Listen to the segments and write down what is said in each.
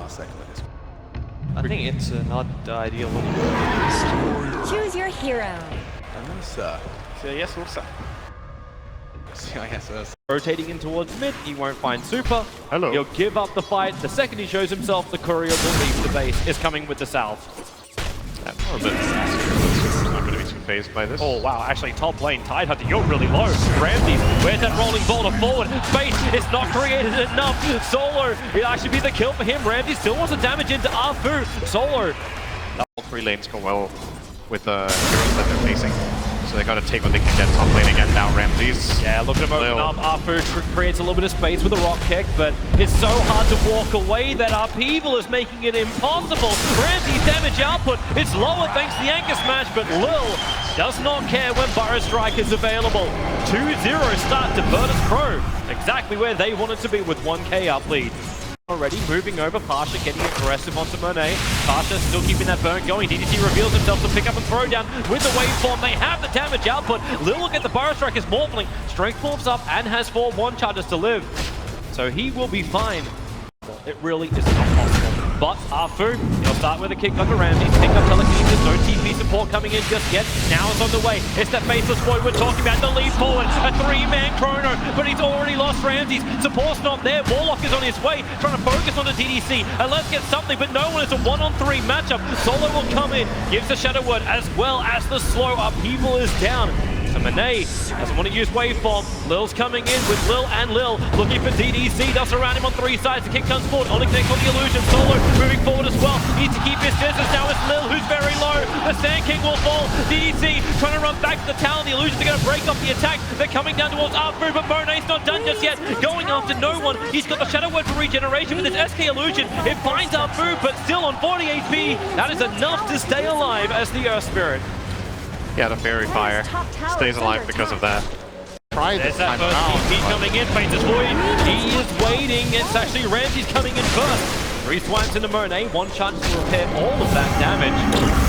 last second with this. I think it's not the ideal look. Choose your hero. Ursa. Yes, Ursa. Yes, Ursa. Rotating in towards mid, he won't find super. Hello. He'll give up the fight. The second he shows himself, the courier will leave the base. Is coming with the salve. That's a little bit sassy. I'm not going to be too phased by this. Oh wow, actually top lane, Tidehunter, you're really low. Ramses, where's that rolling boulder forward? Space is not created enough. Solo, it'll actually be the kill for him. Ramses still wants to damage into Afu. Solo. All three lanes go well with the heroes that they're facing. So they got to take what they can get top lane again now, Ramses. Yeah, look at him open up. Afu creates a little bit of space with a rock kick, but it's so hard to walk away that upheaval is making it impossible. Ramses' damage output is lower thanks to the anchor smash, but Lil does not care when Burrow Strike is available. 2-0 start to Virtus Pro. Exactly where they wanted to be with 1k up lead. Already moving over, Pasha getting aggressive onto Monet. Pasha still keeping that burn going. DDC reveals himself to pick up and throw down with the waveform. They have the damage output. Lil will get the Burrow Strike is morphling. Strength morphs up and has 4 1 charges to live. So he will be fine. It really is not possible. But Afu, he'll start with a kick like a Ramsey, pick up telekinesis, no TP support coming in just yet. Now it's on the way. It's that faceless void we're talking about, the lead forward, a 3-man chrono, but he's already lost Ramses. Support's not there, Warlock is on his way, trying to focus on the DDC, and let's get something, but no one is a 1-on-3 matchup. Solo will come in, gives the Shadow Word, as well as the slow upheaval is down. So Monet doesn't want to use waveform. Lil's coming in with Lil and Lil looking for DDC. Does surround him on 3 sides. The kick comes forward. Only connects on the illusion. Solo moving forward as well. Needs to keep his distance. Now it's Lil who's very low. The Sand King will fall. DDC trying to run back to the tower. The illusions are going to break off the attack. They're coming down towards Afu, but Monet's not done just yet. Going after no one. He's got the Shadow Word for regeneration with his SK illusion. It finds Afu, but still on 40 HP. That is enough to stay alive as the Earth Spirit. Yeah, the Fairy Fire stays alive because of that. Try this time around. He's coming in, faces void. He is waiting. It's actually Ramses coming in first. 3 swipes into Monet, 1 chance to repair all of that damage.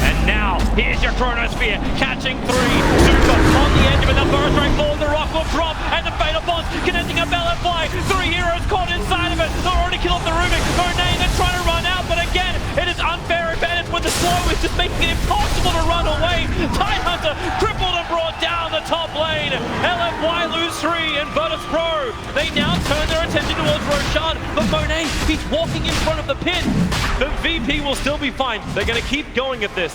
And now, here's your Chronosphere, catching 3. Super on the edge of it, the Burrow Strike forward, the rock will drop, and the Fatal Bonds connecting up LFY. 3 heroes caught inside of it. They're already killed off the Rubik. Monet, they're trying to run out, but again, it is unfair advantage when the slow is just making it impossible to run away. Tidehunter crippled and brought down the top lane. LFY lose 3 and Virtus Pro. They now turn their attention towards Roshan, but Monet, he's walking in front of the pit. The VP will still be fine. They're going to keep going at this.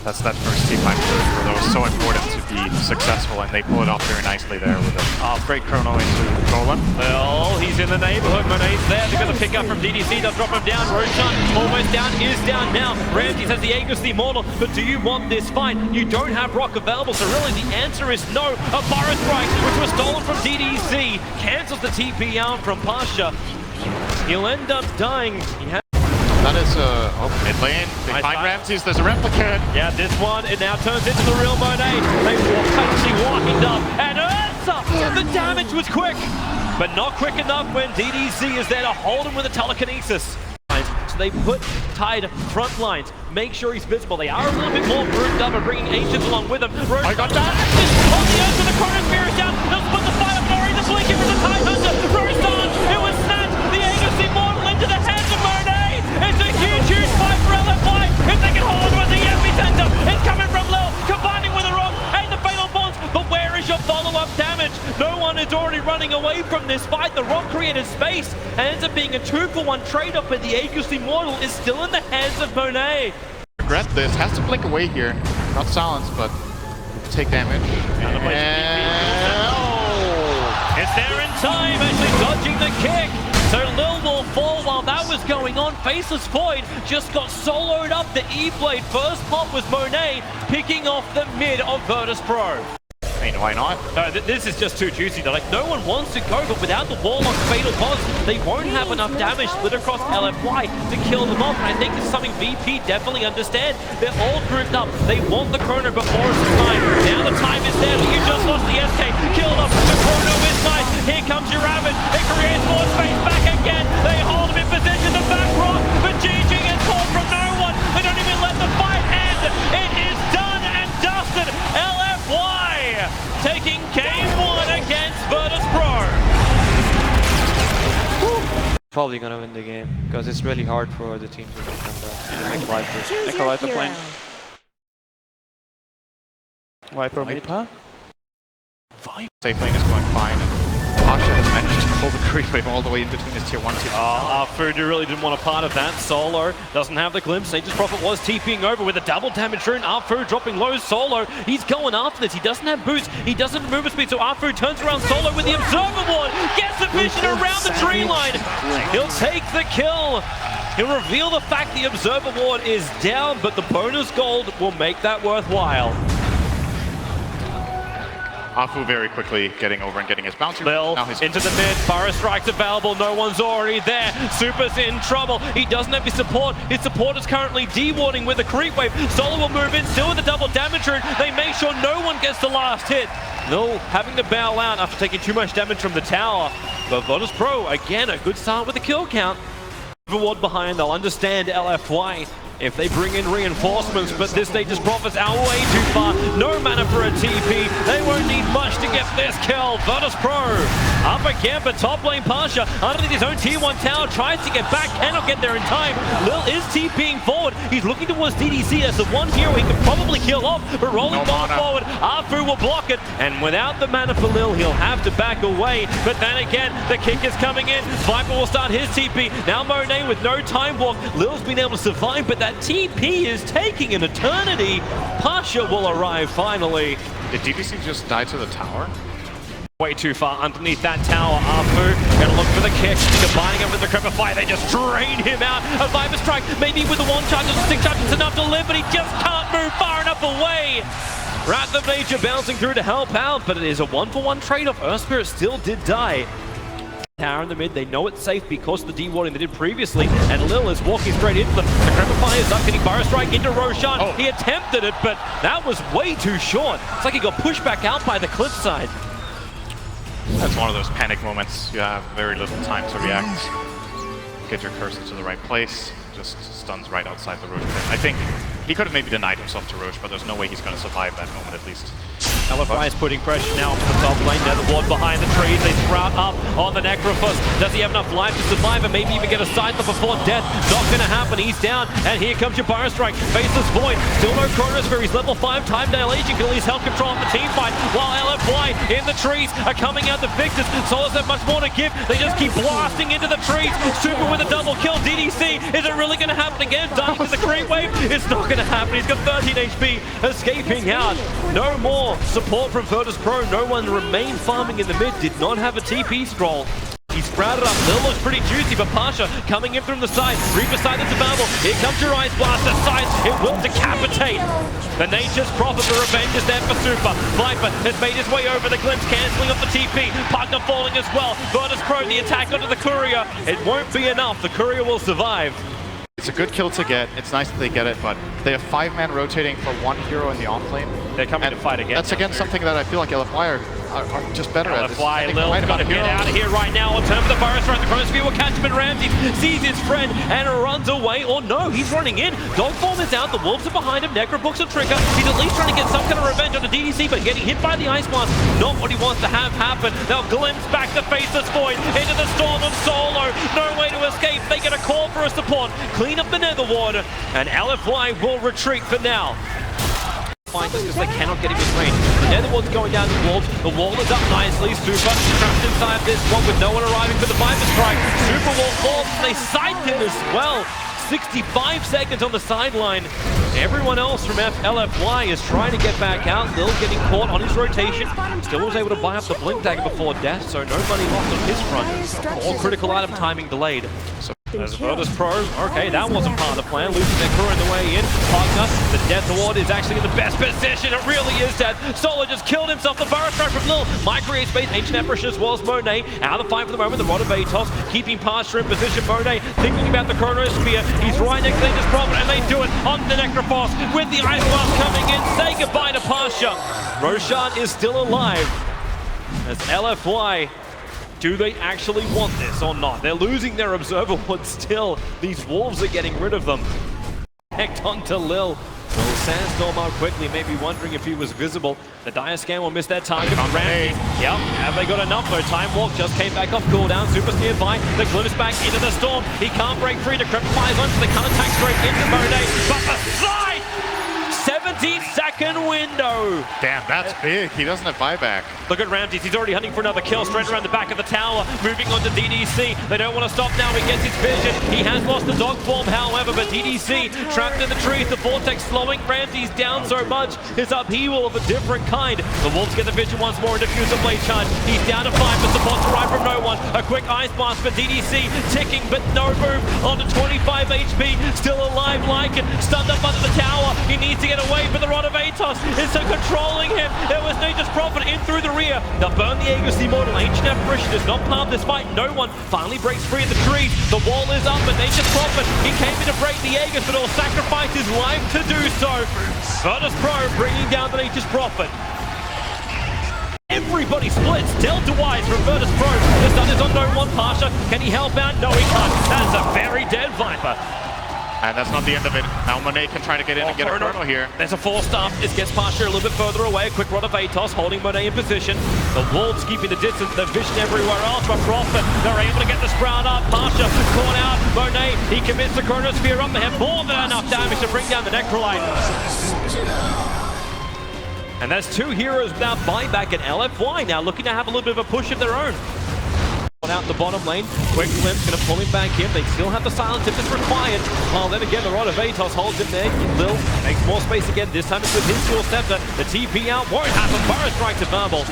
That's that first team fight that was so important to be successful, and they pull it off very nicely there with a great chrono into Golem. Well, he's in the neighborhood. Monet's there. They're going to pick up from DDC. They'll drop him down. Roshan almost down, is down now. Ramses has the Aegis, the Immortal, but do you want this fight? You don't have Rock available, so really the answer is no. A Burrow Strike, which was stolen from DDC, cancels the TP out from Pasha. He'll end up dying. That is mid lane. They find Ramses, there's a replicant. Yeah, this one, it now turns into the real Monet. They actually walking up, and Ursa! The damage was quick, but not quick enough when DDC is there to hold him with a telekinesis. So they put Tide front lines, make sure he's visible. They are a little bit more grouped up and bringing Ancients along with them. I got that! On the edge with the Chronosphere is down. They'll put the fire up, already the blinking from the Tidehunter. Roshan, it was snatched. The Aegis Immortal into the hands of Monet. It's a huge fight for LFY. If they can hold on to the epicenter, it's coming from Lil, combining with the rock and the Fatal Bonds. But where is your follow-up damage? No one is already running away from this fight. The rock created space and ends up being a 2-for-1 trade-off, but the Aegis Immortal is still in the hands of Monet. Regret this. Has to blink away here. Not silence, but take damage. It's there in time, actually dodging the kick. So Lil will fall while that was going on. Faceless Void just got soloed up the E-Blade. First pop was Monet picking off the mid of Virtus Pro. I mean, why not? No, this is just too juicy. They're like, no one wants to go, but without the Warlock Fatal Bonds, they won't have enough damage split across LFY to kill them off. And I think this is something VP definitely understand. They're all grouped up. They want the Chrono before it's time. Now the time is there. You just lost the SK. Killed up. The Chrono is nice. Here comes your Rabbit. It creates more space back again. They hold him in position. The back rock. But GG is called from no one. They don't even let the fight end. It is done and dusted. LFY taking game 1 against Virtus Pro. probably gonna win the game because it's really hard for the team to make Viper. Choose Make a your Viper hero. plane. Viper mid. Safe lane is going fine. Pasha has managed to pull the creep wave all the way in between his tier 1 team. Fudu really didn't want a part of that. Solo doesn't have the glimpse. Nature's Prophet was TPing over with a double damage rune. Arfu dropping low. Solo, he's going after this. He doesn't have boots. He doesn't have movement speed. So Arfu turns around Solo with the Observer Ward. Gets the vision around the tree line. He'll take the kill. He'll reveal the fact the Observer Ward is down, but the bonus gold will make that worthwhile. Afu very quickly getting over and getting his bounty. Lil Now he's into the mid, Burrow strikes available, no one's already there. Super's in trouble, he doesn't have his support is currently de-warding with a creep wave. Solo will move in, still with a double damage rune. They make sure no one gets the last hit. Lil having to bow out after taking too much damage from the tower. But Virtus Pro, again, a good start with the kill count. Ward behind, they'll understand LFY if they bring in reinforcements, but this Nature's Prophet's out way too far. No mana for a TP. They won't need much to get this kill. Virtus Pro up again, but top lane Pasha underneath his own tier 1 tower tries to get back, cannot get there in time. Lil is TPing forward. He's looking towards DDC as the one hero he could probably kill off, but rolling ball forward, Arfu will block it, and without the mana for Lil, he'll have to back away. But then again, the kick is coming in. Viper will start his TP. Now Monet with no time walk. Lil's been able to survive, but that TP is taking an eternity. Pasha will arrive finally. Did DBC just die to the tower? Way too far underneath that tower. Arfu gonna look for the kick, combining it with the Crepify. They just drain him out. A Viper strike, maybe with the 1 charge or 6 charges enough to live, but he just can't move far enough away. Wrath of Nature bouncing through to help out, but it is a 1-for-1 trade-off. Earth Spirit still did die. Tower in the mid, they know it's safe because of the de-warding they did previously, and Lil is walking straight into them. The Crepify is up, getting Burrow Strike into Roshan. Oh. He attempted it, but that was way too short. It's like he got pushed back out by the cliffside. That's one of those panic moments. You have very little time to react. Get your cursor to the right place. Just stuns right outside the Roche pit. I think he could have maybe denied himself to Roche, but there's no way he's going to survive that moment at least. LFY is putting pressure now onto the top lane. Nether Ward behind the trees. They sprout up on the Necrophos. Does he have enough life to survive and maybe even get a Scyther before death? Not going to happen. He's down. And here comes your Burrow Strike. Faceless Void. Still no Chronosphere. He's level 5 time dilation. Can at least help control the team fight. While LFY in the trees are coming out the victors. Solos have much more to give. They just keep blasting into the trees. Super with a double kill. DDC. Is it really going to happen again? Dying to the creep wave. It's not going to happen. He's got 13 HP. Escaping out. No more support from Virtus Pro. No one remained farming in the mid. Did not have a TP scroll. He sprouted up. Lil looks pretty juicy, but Pasha coming in from the side. Reaper side that's available. Here comes your Ice Blaster side. It will decapitate. The Nature's Prophet, the revenge is there for Super. Viper has made his way over the glimpse, cancelling off the TP. Partner falling as well. Virtus Pro, the attack onto the Courier. It won't be enough. The Courier will survive. It's a good kill to get. It's nice that they get it, but they have 5-man rotating for 1 hero in the off lane. They're coming to fight again. That's again something that I feel like LFY are just better at. LFY, Lil's got to get out of here right now. On terms of the Burrow Strike, the Chronosphere will catch him, and Ramsey sees his friend and runs away. Or no, he's running in. Dogform is out. The Wolves are behind him. Necrobook's a trigger. He's at least trying to get some kind of revenge on the DDC, but getting hit by the Ice Blast, not what he wants to have happen. They'll glimpse back the Faceless Void into the storm of Solo. No way to escape. They get a call for a support. Clean up the Nether Ward, and LFY will retreat for now. Just because they cannot get him in range. The Nether Ward's going down the Wolves. The wall is up nicely. Super trapped inside this one with no one arriving for the Viper Strike. Super wall falls. They sight him as well. 65 seconds on the sideline. Everyone else from LFY is trying to get back out. Lil getting caught on his rotation. Still was able to buy up the Blink Dagger before death, so no money lost on his front. All critical item timing delayed. So as Virtus Pro, okay, that wasn't part of the plan. Losing their crew on the way in. Partner, the Death Ward is actually in the best position. It really is dead. Solo just killed himself. The Burrow Strike from Lil. Might create space. Ancient Apparition as well as Monet. Out of the fight for the moment. The Rod of Atos keeping Pasha in position. Monet thinking about the Chronosphere. He's right next to Nature's Prophet, and they do it on the Necrophos with the Ice Blast coming in. Say goodbye to Pasha. Roshan is still alive. As LFY, do they actually want this or not? They're losing their Observer Ward still. These Wolves are getting rid of them. Hecked onto Lil. We'll Sandstorm out quickly, maybe wondering if he was visible. The Dire Scan will miss their target. Randy, yep, have they got enough though? Time Walk just came back off cooldown. Super's nearby. The Glimpse back into the storm. He can't break free. The Decrepit flies onto the can't attack straight into Monet. But the side! 70-second window. Damn, that's big. He doesn't have buyback. Look at Ramses. He's already hunting for another kill straight around the back of the tower. Moving on to DDC. They don't want to stop now. He gets his vision. He has lost the dog form, however, but DDC trapped in the trees. The vortex slowing Ramses down so much. His upheaval of a different kind. The Wolves get the vision once more and defuse the blade charge. He's down to 5, but supports arrive from no one. A quick ice blast for DDC. Ticking, but no move. On to 25 HP. Still alive, Lycan. Stunned up under the tower. He needs to get away, but the Rod of Atos is controlling him. There was Nature's Prophet in through the rear. They'll burn the Aegis Immortal. Ancient Apparition is not part of this fight. No one finally breaks free of the trees. The wall is up, and Nature's Prophet, he came in to break the Aegis, but he'll sacrifice his life to do so. Virtus Pro bringing down the Nature's Prophet. Everybody splits Delta-wise from Virtus Pro. The stun is on no one. Pasha, can he help out? No, he can't. That's a very dead Viper. And that's not the end of it. Now Monet can try to get in and get a Chrono here. There's a 4-star. This gets Pasha a little bit further away. A quick Rod of Atos holding Monet in position. The Wolves keeping the distance. The vision everywhere else. But Prophet, they're able to get the Sprout up. Pasha caught out. Monet, he commits the Chronosphere up. They have more than enough damage to bring down the Necrolite. And that's 2 heroes without buyback at LFY now looking to have a little bit of a push of their own. Out the bottom lane, quick glimpse, gonna pull him back in. They still have the silence if it's required. Well, then again, the Rod of Atos holds him there. Lil makes more space again. This time it's with his dual scepter. The TP out won't happen. Burrow strikes at Marble.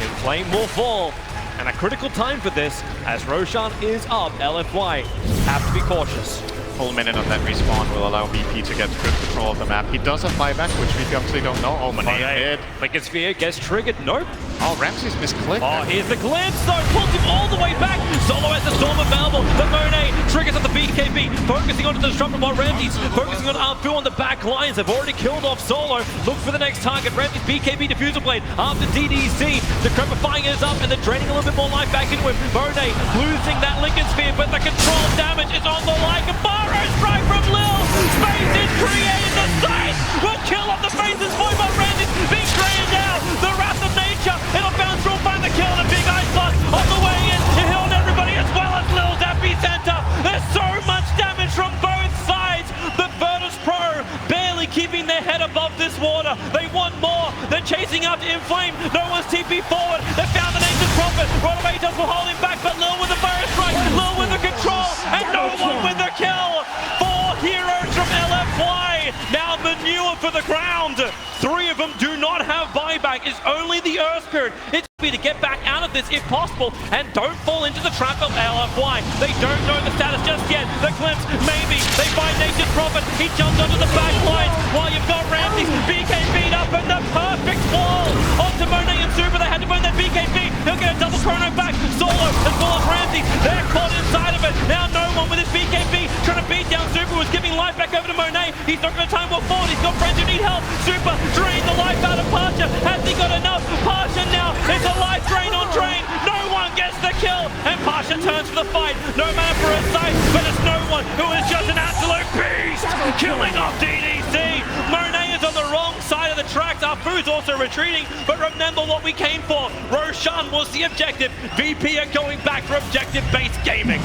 Inflame will fall. And a critical time for this as Roshan is up. LFY have to be cautious. Full minute on that respawn will allow BP to get good control of the map. He does have buyback, which we obviously don't know. Oh, Monet hit. Wicked Sphere gets triggered. Nope. Oh, Ramses misclicked. Oh, here's the glimpse though. Pulls him all the way back. Solo has the storm available. The Monet triggers at the BKB. Focusing on the disruptor by Ramses. Focusing on Arfu on the back lines. They've already killed off Solo. Look for the next target. Ramses BKB diffuser blade after DDC. Decrepifying is up and then draining a little bit more life back into him. Monet losing that Lincoln Sphere, but the control damage is on the like. Burrow strike from Lil. Space is created. The sight will kill off the faces for by Ramses. Being created now. The Wrath of Nature. It'll bounce through, find the kill, and a big ice blast on the way in. He held everybody as well as Lil's epicenter. There's so much damage from both sides. The Virtus Pro barely keeping their head above this water. They want more. They're chasing after Inflame. No one's TP forward. They found the Nature's Prophet. Rod of Atos will hold him back, but Lil with the Virus strike. Lil with the control, and no one with the kill. 4 heroes from LFY. Now manure for the ground. 3 of them do not have buyback. It's only the Earth Spirit. It's to get back out of this if possible and don't fall into the trap of LFY. They don't know the status just yet. The glimpse, maybe. They find Nature's Prophet. He jumps onto the back line while you've got Ramses. BKB up and the perfect wall onto Monet and Super. They had to burn that BKB. He'll get a double chrono back. Solo as well as Ramses. They're caught inside of it. Now no one with his BKB trying to beat down Super was giving life back over to Monet. He's not going to time walk forward. He's got friends who need help. Super drain the life out of Pasha. Has he got enough? Pasha now. It's a life drain on drain. No one gets the kill. And Pasha turns for the fight. No man for his sight, but it's no one who is just an absolute beast. Killing off DDC. Monet is on the wrong side of the tracks. Arfu's also retreating, but remember what we came for. Roshan was the objective. VP are going back for objective-based gaming.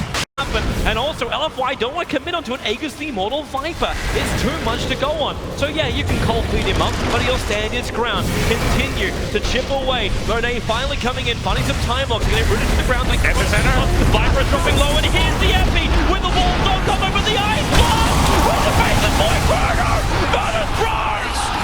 And also, LFY don't want to commit onto an Aegis the Immortal Viper. It's too much to go on. So yeah, you can cold feed him up, but he'll stand his ground. Continue to chip away. Monet finally coming in, finding some time locks, getting rooted to the ground. Like at the center. Viper is dropping low, and here's the epi with the wall dog come over the ice block. With the faces boy Chrono, Virtus Pro.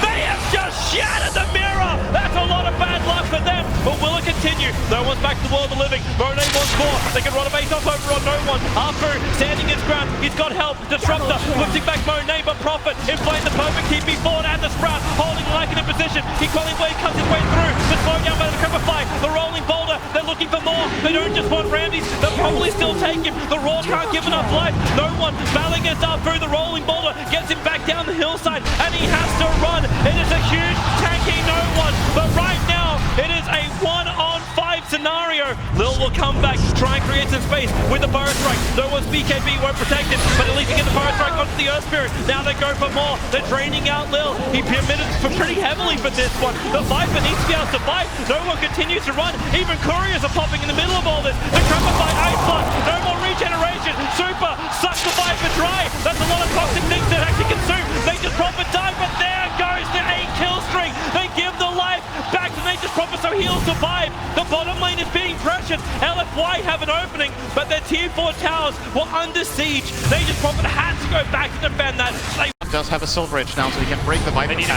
They have just shattered the mirror. That's a lot of bad luck for them, but will it continue? No one's back to the world of living. Monet wants more. They can run a base off over on no one. Arfu standing his ground. He's got help. Disruptor lifting back Monet, but Prophet inflating the perfect TP forward and the Sprout holding Lycan in position. He calling blade cuts his way through. The slowdown by the Decrepify. The rolling boulder. They're looking for more. They don't just want Ramses. They'll probably still take him. The Raw can't give enough life. No one battling against Arfu. The rolling boulder gets him back down the hillside, and he has to run. It is a huge tanking no one. But right now, it is a 1-on-5 scenario. Lil will come back, try and create some space with the Burrow Strike. No one's BKB, won't protect it, but at least you get the Burrow Strike onto the Earth Spirit. Now they go for more. They're draining out Lil. He committed for pretty heavily for this one. The Viper needs to be able to survive. No one continues to run. Even couriers are popping in the middle of all this. The Trapper by Ice Block. No more regeneration. Super sucks the Viper dry. That's a lot of toxic things that actually consume. They just Prophet die, but there goes the 8-kill streak. They give the life back to Nature's Prophet so he'll survive. The bottom lane is being pressured. LFY have an opening, but their tier 4 towers were under siege. Nature's Prophet had to go back to defend that. They does have a Silver Edge now, so he can break the Viper. They need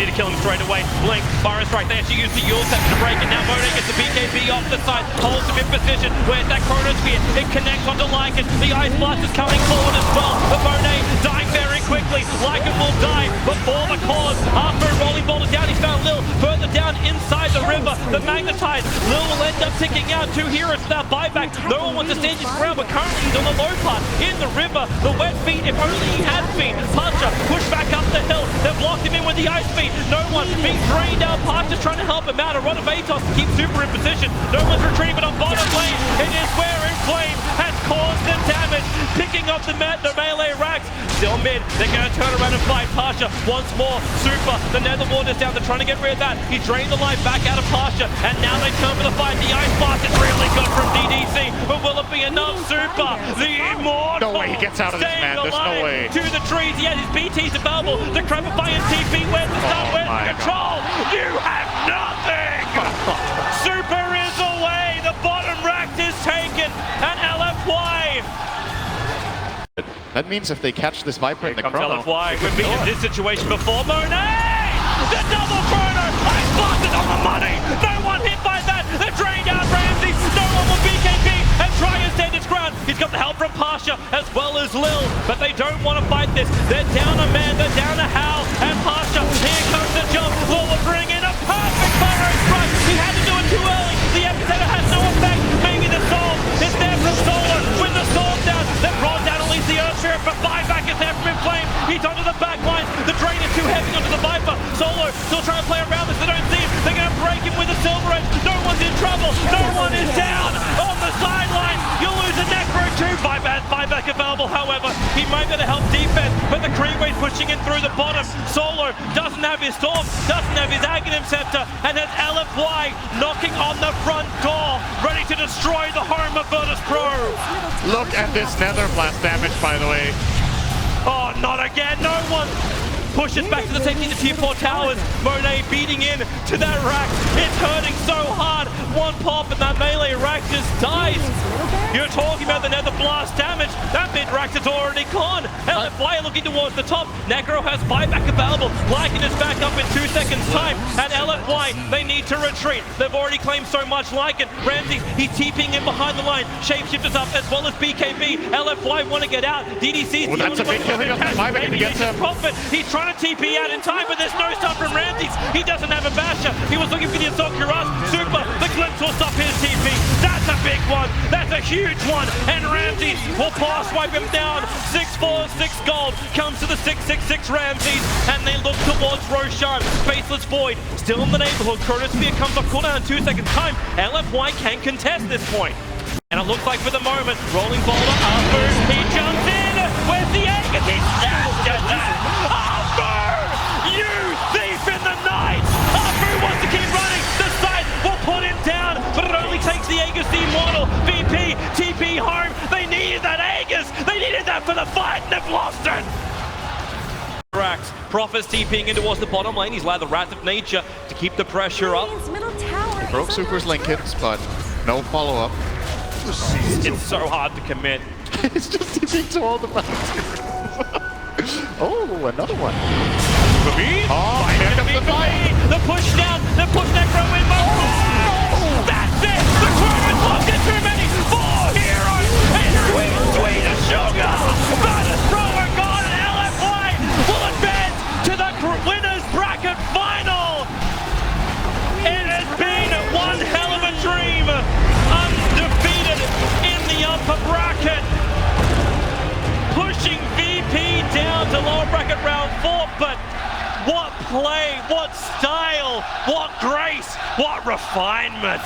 to kill him straight away. Blink, Burrow Strike. They actually use the Yule Step to break it. Now Monet gets the BKB off the side, holds him in position. Where's that Chronosphere? It connects onto Lycan. The Ice Blast is coming forward as well. But Monet dying very quickly. Lycan will die before the cause. After a rolling boulder down, he's found Lil further down inside the river. The Magnetite. Lil will end up ticking out 2 heroes without buyback. No one wants to stand his ground, but currently he's on the low part. In the river, the wet feet, if only he had feet. Puncher, push back up the hill. They've blocked him in with the ice feet. No one being drained out. Puncher trying to help him out. A run of Atos to keep Super in position. No one's retreating, but on bottom lane, it is where Inflame has caused the damage. Picking up the melee racks. Still mid. They're going to turn around and fight Pasha once more. Super. The Nether Ward is down. They're trying to get rid of that. He drained the life back out of Pasha, and now they turn for the fight. The Ice Blast is really good from DDC, but will it be enough? Super. The Immortal. No way he gets out of this, man. There's no way. To the trees. He has his BTs available. The Crabify and TP. Where's the start? Where's the control? You have nothing. Super is away. The bottom rack is taken, and LFY. That means if they catch this Viper in the chrono. LFY. We've been in this situation before. Monet! The double chrono! Ice Blast is on the money! No one hit by that! They're drained out Ramsey! No one will BKB and try and stand his ground! He's got the help from Pasha as well as Lil, but they don't want to fight this. They're down a man, they're down a Hal, and Pasha, here comes the jump. Lil will bring in a perfect Burrow Strike! He had to do it too early! The epicenter has no effect! Maybe the Soul is there from Solar with the Sword down! They've brought down at least the Earth Spirit, but buyback is there from Inflame! He's onto the back line! The drain is too heavy onto the Viper! Solo still trying to play around this, they don't see him! They're going to break him with a Silver Edge! No one's in trouble! No one is down! On the sideline! You'll lose a Necro too! Buyback available, however, he might be able to help defense, but the Creamwave's pushing in through the bottom. Solo doesn't have his Storm, doesn't have his Aghanim Scepter, and has LFY knocking on the front door, ready to destroy the home of Virtus Pro. Look at this Nether Blast damage, by the way. Oh, not again, no one. Pushes back to the safety to tier 4 towers. Monet beating in to that rack. It's hurting so hard. One pop and that melee rack just dies. You're talking about the Nether Blast damage. That mid rack is already gone. LFY looking towards the top. Necro has buyback available. Lycan is back up in 2 seconds time. And LFY, they need to retreat. They've already claimed so much Lycan. Ramsey, he's TPing in behind the line. Shapeshifters up as well as BKB. LFY want to get out. DDC's that's a big kill. He's trying to TP out in time, but there's no stop from Ramsey. He doesn't have a basher. He was looking for the Assault Cuirass. Super. The Glimpse will stop his TP. That's a big one. That's a huge one. And Ramsey will pass wipe him down. 6-4, 6 gold comes to the 666 Ramsey, and they look towards Roshan. Faceless Void still in the neighborhood. Chronosphere comes off cooldown in 2 seconds time. LFY can contest this point. And it looks like for the moment, rolling boulder, Arthur, he jumps in. Where's the egg? He stabs at that. You thief in the night! Arthur wants to keep running. The side will put him down, but it only takes the Aegis the Immortal. VP, TP home. They needed that Aegis. They needed that for the fight, and they've lost it. Prophet's TPing in towards the bottom lane. He's allowed the Wrath of Nature to keep the pressure up. He broke Super's Linkins, but no follow-up. It's so hard to commit. It's just TPing to all the battles. Oh, another one. For me? Oh, here comes the fight. The push down, the push Necro in. Oh, that's it. The Chrono's locked in too many. 4 heroes. And sweet as sugar. Virtus Pro are gone, and LFY will advance to the winners bracket final. It has been one hell of a dream. Undefeated in the upper bracket. Pushing VP down to lower bracket round 4, but what play, what style, what grace, what refinement.